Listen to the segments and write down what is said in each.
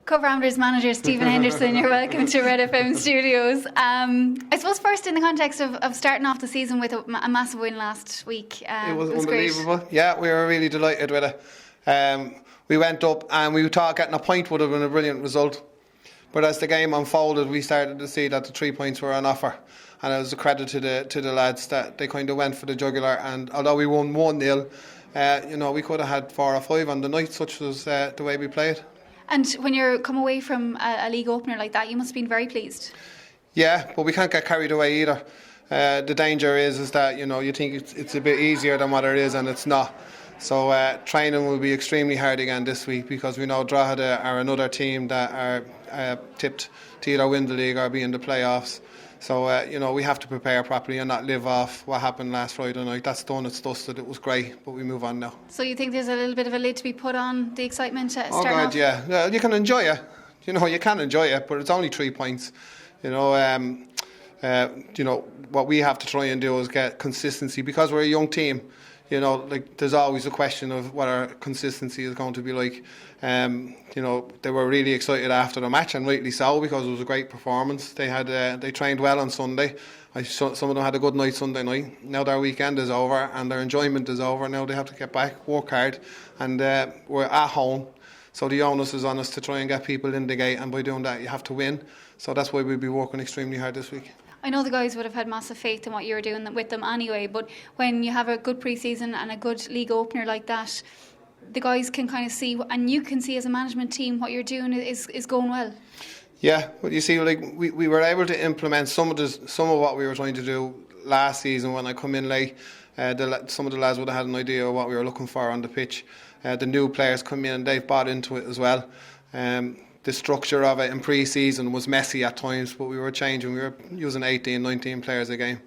Cobh Ramblers manager Stephen Henderson, you're welcome to RedFM studios. I suppose first in the context of starting off the season with a massive win last week. It was unbelievable. Great. Yeah, we were really delighted with it. We went up and we thought getting a point would have been a brilliant result. But as the game unfolded, we started to see that the 3 points were on offer. And it was a credit to the lads that they kind of went for the jugular. And although we won 1-0, we could have had 4 or 5 on the night, such was the way we played. And when you come away from a league opener like that, you must have been very pleased. Yeah, but we can't get carried away either. The danger is that you think it's a bit easier than what it is, and it's not. So training will be extremely hard again this week because we know Drogheda are another team that are tipped to either win the league or be in the playoffs. So we have to prepare properly and not live off what happened last Friday night. That's done, it's dusted, it was great, but we move on now. So you think there's a little bit of a lid to be put on the excitement starting Oh God, off? yeah. You can enjoy it. You can enjoy it, but it's only 3 points. What we have to try and do is get consistency because we're a young team. There's always a question of what our consistency is going to be like. They were really excited after the match, and rightly so, because it was a great performance. They trained well on Sunday. Some of them had a good night Sunday night. Now their weekend is over and their enjoyment is over. Now they have to get back, work hard, and we're at home. So the onus is on us to try and get people in the gate, and by doing that you have to win. So that's why we'll be working extremely hard this week. I know the guys would have had massive faith in what you were doing with them anyway, but when you have a good pre-season and a good league opener like that, the guys can kind of see, and you can see as a management team, what you're doing is going well. Yeah, but you see, we were able to implement some of what we were trying to do last season when I come in late. Some of the lads would have had an idea of what we were looking for on the pitch. The new players come in and they've bought into it as well. The structure of it in pre-season was messy at times, but we were changing. We were using 18, 19 players a game.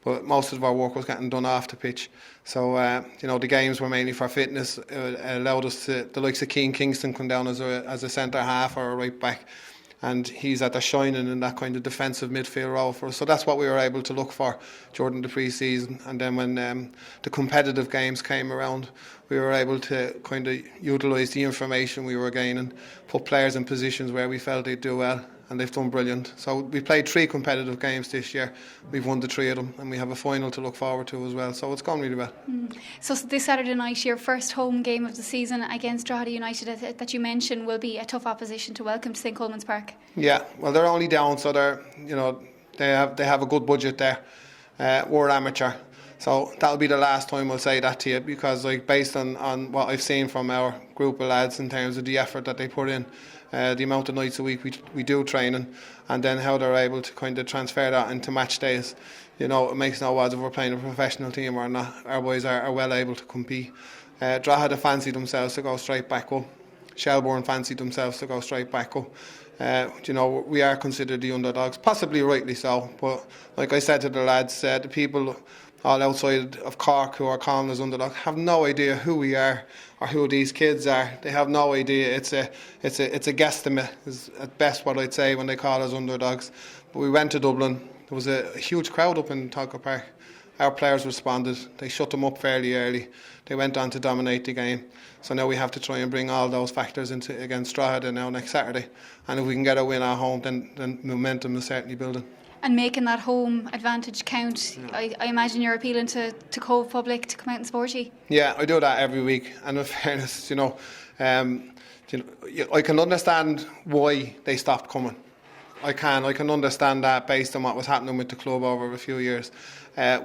But most of our work was getting done off the pitch. So, the games were mainly for fitness. It allowed us to, the likes of Keane Kingston come down as a centre half or a right back. And he's at the shining in that kind of defensive midfield role for us. So that's what we were able to look for during the pre-season. And then when the competitive games came around, we were able to kind of utilise the information we were gaining, put players in positions where we felt they'd do well, and they've done brilliant. So we played 3 competitive games this year. We've won the 3 of them, and we have a final to look forward to as well. So it's gone really well. So this Saturday night, your first home game of the season against Drogheda United that you mentioned will be a tough opposition to welcome to St Coleman's Park. Yeah, well, they're only down, so they have a good budget there. We're amateur. So that'll be the last time I'll say that to you, because based on what I've seen from our group of lads in terms of the effort that they put in, the amount of nights a week we do training, and then how they're able to kind of transfer that into match days. It makes no odds if we're playing a professional team or not. Our boys are well able to compete. Drogheda fancied themselves to go straight back up. Shelbourne fancied themselves to go straight back up. We are considered the underdogs, possibly rightly so. But like I said to the lads, the people all outside of Cork who are calling us underdogs have no idea who we are or who these kids are. They have no idea. It's a guesstimate is at best what I'd say when they call us underdogs. But we went to Dublin. There was a huge crowd up in Cobh Park. Our players responded. They shut them up fairly early. They went on to dominate the game. So now we have to try and bring all those factors into against Drogheda now next Saturday. And if we can get a win at home, then momentum is certainly building. And making that home advantage count, I imagine you're appealing to Cobh public to come out and support you. Yeah, I do that every week. And in fairness, I can understand why they stopped coming. I can understand that based on what was happening with the club over a few years.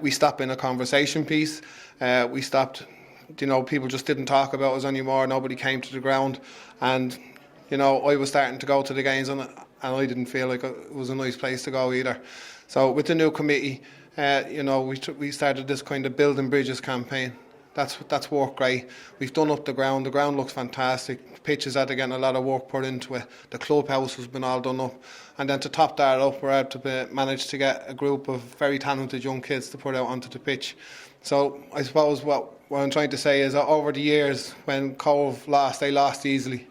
We stopped being a conversation piece. We stopped, people just didn't talk about us anymore. Nobody came to the ground. And, I was starting to go to the games and I didn't feel like it was a nice place to go either. So with the new committee, we started this kind of building bridges campaign. That's worked great. We've done up the ground. The ground looks fantastic. The pitches had to get a lot of work put into it. The clubhouse has been all done up. And then to top that up, we're able to manage to get a group of very talented young kids to put out onto the pitch. So I suppose what I'm trying to say is that over the years, when Cobh lost, they lost easily.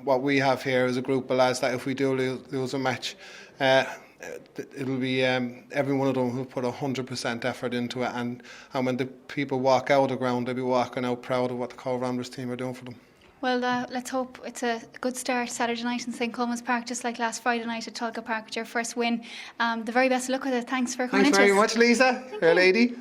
What we have here is a group of lads that if we do lose a match, it'll be every one of them who put 100% effort into it, and when the people walk out of the ground, they'll be walking out proud of what the Cobh Ramblers team are doing for them. Well, let's hope it's a good start Saturday night in St. Colman's Park, just like last Friday night at Tulka Park with your first win. The very best of luck with it. Thanks for coming in. Thanks very much, Lisa. Fair lady.